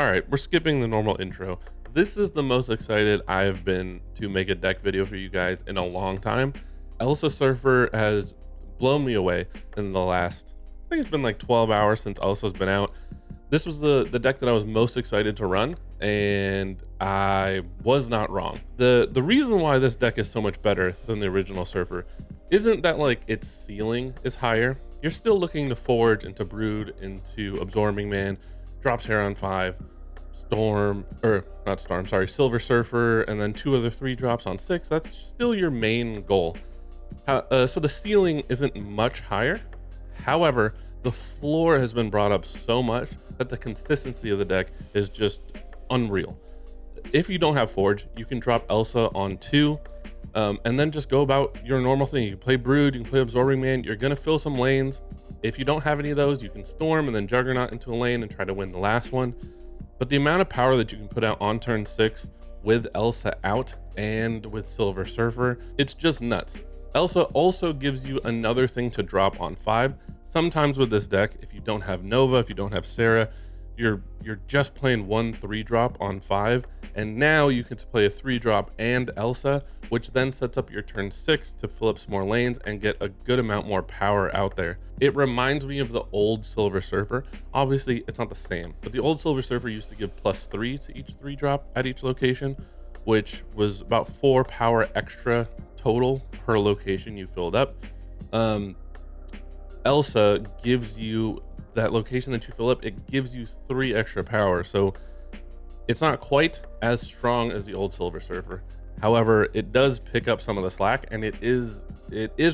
All right, we're skipping the normal intro. This is the most excited I've been to make a deck video for you guys in a long time. Elsa Surfer has blown me away in the last, I think it's been like 12 hours since Elsa's been out. This was the deck that I was most excited to run, and I was not wrong. The reason why this deck is so much better than the original Surfer isn't that like its ceiling is higher. You're still looking to Forge, into Brood, into Absorbing Man, drops here on 5, Storm, or not Storm, sorry, Silver Surfer, and then 2 other 3 drops on 6. That's still your main goal. So the ceiling isn't much higher. However, the floor has been brought up so much that the consistency of the deck is just unreal. If you don't have Forge, you can drop Elsa on 2, and then just go about your normal thing. You can play Brood, you can play Absorbing Man, you're gonna fill some lanes. If you don't have any of those, you can Storm and then Juggernaut into a lane and try to win the last one. But the amount of power that you can put out on turn 6 with Elsa out and with Silver Surfer, it's just nuts. Elsa also gives you another thing to drop on 5. Sometimes with this deck, if you don't have Nova, if you don't have Sarah, you're just playing 1 3-drop on 5, and now you can play a 3-drop and Elsa, which then sets up your turn 6 to fill up some more lanes and get a good amount more power out there. It reminds me of the old Silver Surfer. Obviously, it's not the same, but the old Silver Surfer used to give +3 to each 3-drop at each location, which was about 4 power extra total per location you filled up. Elsa gives you that location that you fill up, it gives you 3 extra power. So it's not quite as strong as the old Silver Surfer. However, it does pick up some of the slack, and it is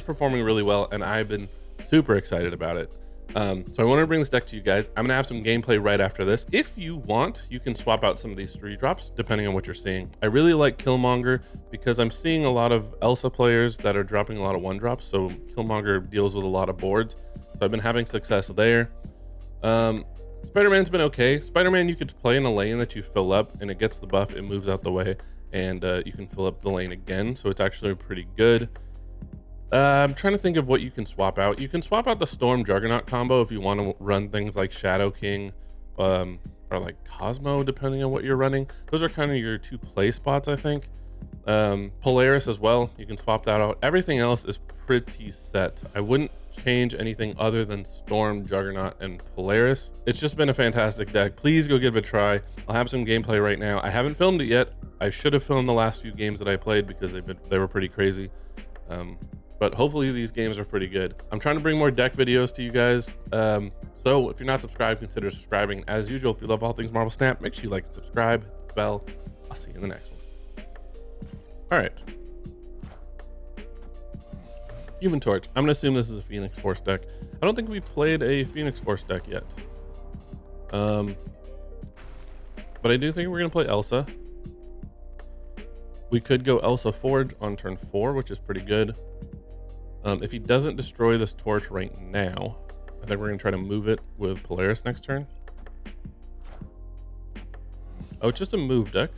performing really well, and I've been super excited about it. So I wanted to bring this deck to you guys. I'm gonna have some gameplay right after this. If you want, you can swap out some of these 3-drops depending on what you're seeing. I really like Killmonger because I'm seeing a lot of Elsa players that are dropping a lot of 1-drops, so Killmonger deals with a lot of boards. So I've been having success there. Spider-Man's been okay. Spider-Man, you could play in a lane that you fill up and it gets the buff, it moves out the way, and you can fill up the lane again, so it's actually pretty good. I'm trying to think of what you can swap out. You can swap out the Storm Juggernaut combo if you want to run things like Shadow King, or like Cosmo, depending on what you're running. Those are kind of your 2 play spots, I think. Polaris as well, you can swap that out. Everything else is pretty set. I wouldn't change anything other than Storm, Juggernaut, and Polaris. It's just been a fantastic deck. Please go give it a try. I'll have some gameplay right now. I haven't filmed it yet. I should have filmed the last few games that I played because they were pretty crazy. But hopefully these games are pretty good. I'm trying to bring more deck videos to you guys. So if you're not subscribed, consider subscribing. As usual, if you love all things Marvel Snap, make sure you like and subscribe, hit the bell. I'll see you in the next one. All right. Human Torch. I'm gonna assume this is a Phoenix Force deck. I don't think we've played a Phoenix Force deck yet. But I do think we're gonna play Elsa. We could go Elsa Forge on turn 4, which is pretty good. If he doesn't destroy this torch right now, I think we're gonna try to move it with Polaris next turn. Oh, it's just a move deck.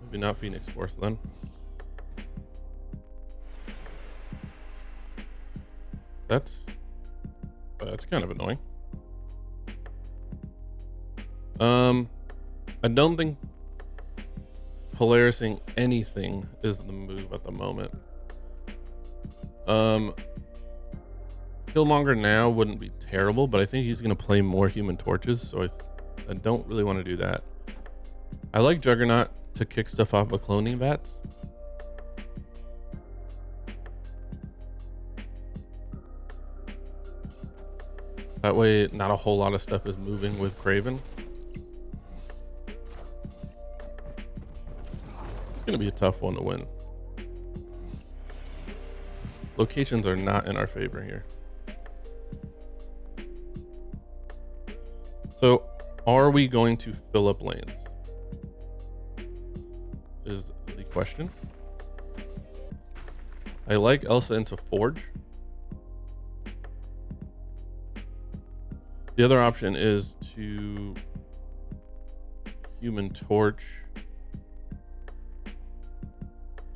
Maybe not Phoenix Force then. That's kind of annoying. I don't think Polarising anything is the move at the moment. Killmonger now wouldn't be terrible, but I think he's going to play more Human Torches, so I don't really want to do that. I like Juggernaut to kick stuff off of cloning vats. That way, not a whole lot of stuff is moving with Kraven. It's going to be a tough one to win. Locations are not in our favor here. So, are we going to fill up lanes? Is the question. I like Elsa into Forge. The other option is to Human Torch,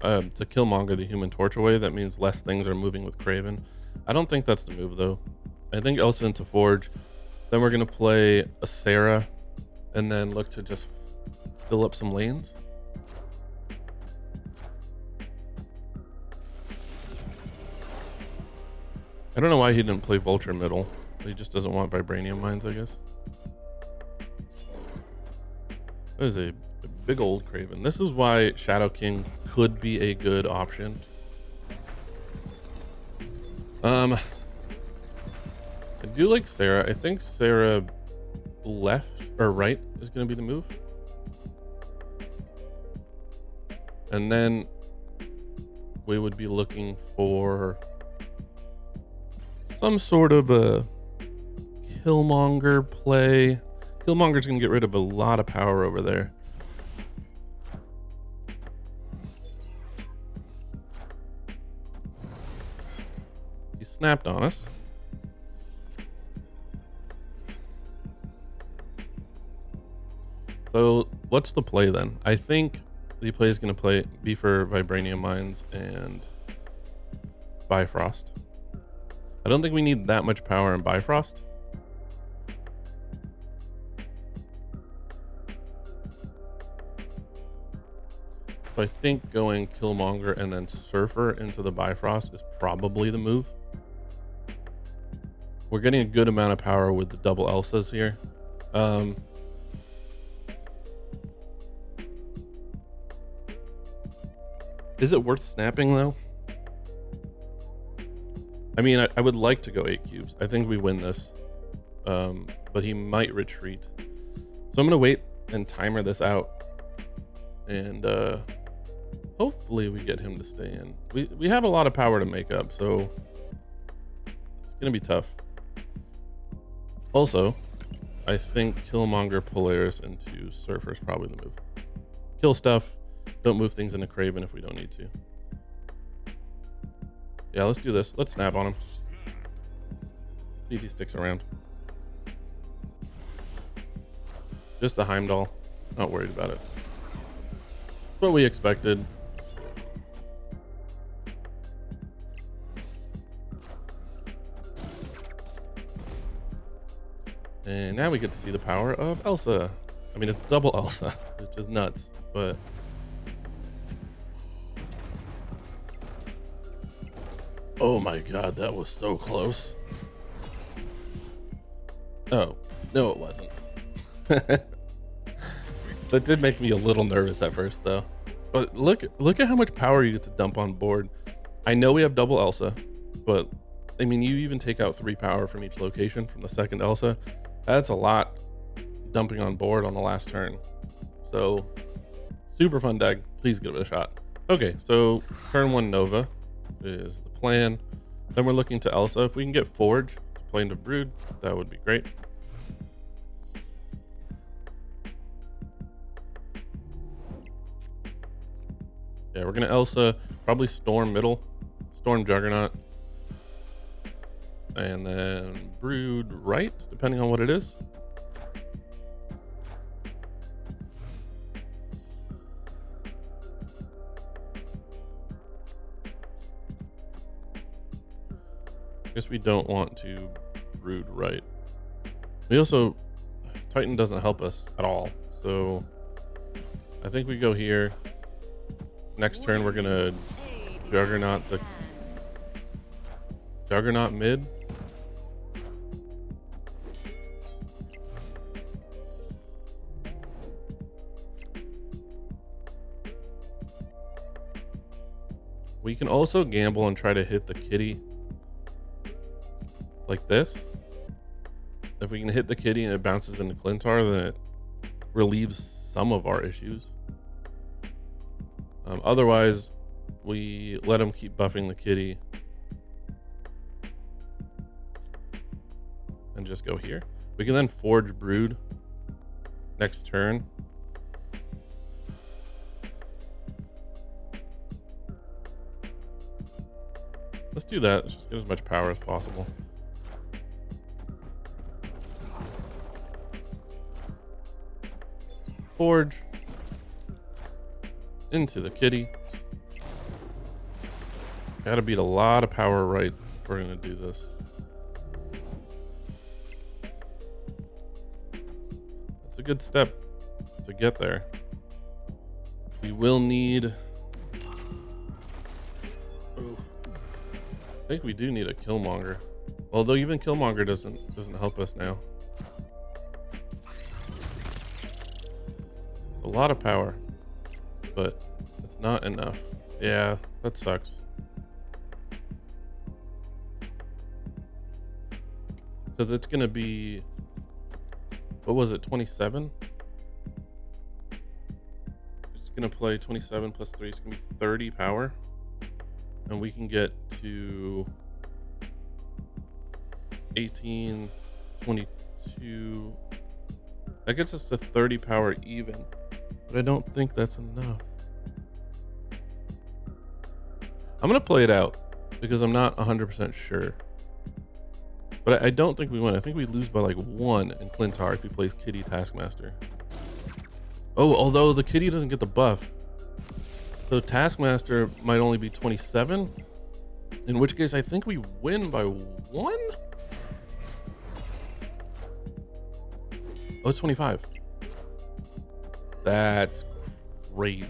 to Killmonger the Human Torch away. That means less things are moving with Kraven. I don't think that's the move though. I think Elsa into Forge. Then we're gonna play a Sarah and then look to just fill up some lanes. I don't know why he didn't play Vulture middle. He just doesn't want Vibranium Mines, I guess. That is a big old Craven. This is why Shadow King could be a good option. I do like Sarah. I think Sarah left or right is going to be the move. And then we would be looking for some sort of a Killmonger play. Killmonger's going to get rid of a lot of power over there. He snapped on us. So what's the play then? I think the play is going to be for Vibranium Mines and Bifrost. I don't think we need that much power in Bifrost. So I think going Killmonger and then Surfer into the Bifrost is probably the move. We're getting a good amount of power with the double Elsas here. Is it worth snapping though? I mean, I would like to go 8 cubes. I think we win this, but he might retreat. So I'm gonna wait and timer this out, and hopefully we get him to stay in. We have a lot of power to make up, so it's gonna be tough. Also, I think Killmonger Polaris into Surfer is probably the move. Kill stuff. Don't move things into Craven if we don't need to. Yeah, let's do this. Let's snap on him. See if he sticks around. Just a Heimdall. Not worried about it. What we expected. And now we get to see the power of Elsa. I mean, it's double Elsa, which is nuts, but... Oh my god, that was so close. Oh, no it wasn't. That did make me a little nervous at first though. But look at how much power you get to dump on board. I know we have double Elsa, but I mean, you even take out 3 power from each location from the second Elsa. That's a lot dumping on board on the last turn. So super fun deck. Please give it a shot. Okay, so turn 1 Nova is the plan. Then we're looking to Elsa. If we can get Forge to play into Brood, that would be great. Yeah, we're gonna Elsa, probably Storm middle, Storm Juggernaut, and then Brood right, depending on what it is. I guess we don't want to Brood right. We also, Titan doesn't help us at all, so I think we go here. Next turn we're gonna Juggernaut the Juggernaut mid. We can also gamble and try to hit the kitty like this. If we can hit the kitty and it bounces into Clintar, then it relieves some of our issues. Otherwise, we let him keep buffing the kitty and just go here. We can then Forge Brood next turn. Let's do that. Let's just get as much power as possible. Forge into the kitty. Gotta beat a lot of power right if we're gonna do this. That's a good step to get there. We will need, oh, I think we do need a Killmonger. Although even Killmonger doesn't help us now. A lot of power, but it's not enough. Yeah, that sucks. Because it's gonna be, what was it, 27? It's gonna play 27 plus 3. It's gonna be 30 power, and we can get to 18, 22. That gets us to 30 power even, but I don't think that's enough. I'm gonna play it out because I'm not 100% sure. But I don't think we win. I think we lose by like 1 in Clintar if he plays Kitty Taskmaster. Oh, although the Kitty doesn't get the buff. So Taskmaster might only be 27. In which case I think we win by 1? Oh, it's 25. That's crazy.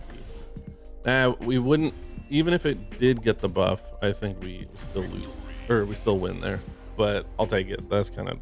We wouldn't, even if it did get the buff, I think we still lose. Or we still win there. But I'll take it. That's kind of